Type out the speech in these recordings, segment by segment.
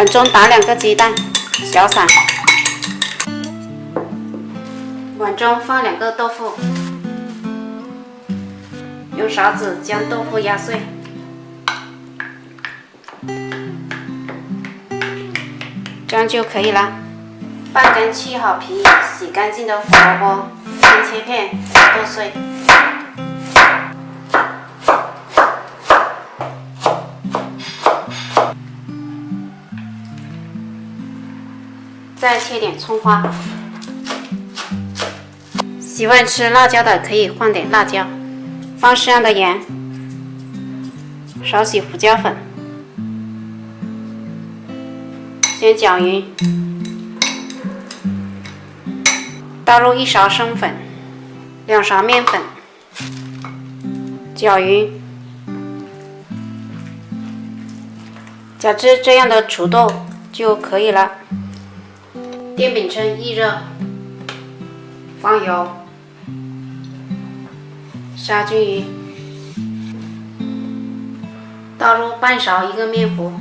碗中打2个鸡蛋，小散。碗中放2个豆腐，用勺子将豆腐压碎。这样就可以了。半根去好皮、洗干净的胡萝卜，先切片剁碎。再切点葱花。喜欢吃辣椒的可以放点辣椒，放适量的盐，少许胡椒粉。先搅匀，倒入1勺生粉，2勺面粉，搅匀，搅至这样的稠度就可以了。电饼铛预热，放油，杀均匀，倒入半勺1个面糊。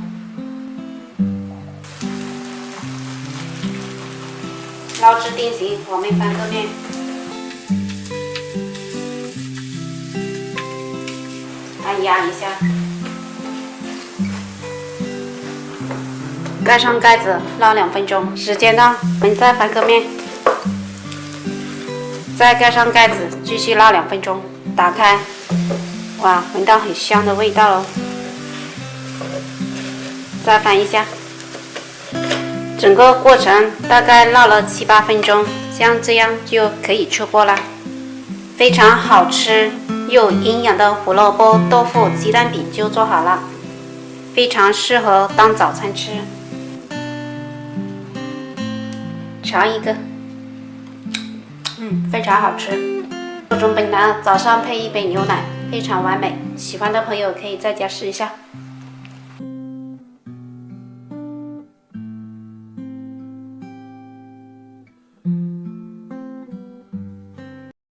捞至定型，我们翻个面，按压一下，盖上盖子，捞2分钟。时间到，我们再翻个面，再盖上盖子，继续捞2分钟。打开，哇，闻到很香的味道哦。再翻一下。整个过程大概烙了7、8分钟，像这样就可以出锅了。非常好吃又营养的胡萝卜豆腐鸡蛋饼就做好了，非常适合当早餐吃。尝一个，非常好吃。这种饼呢，早上配1杯牛奶，非常完美。喜欢的朋友可以在家试一下。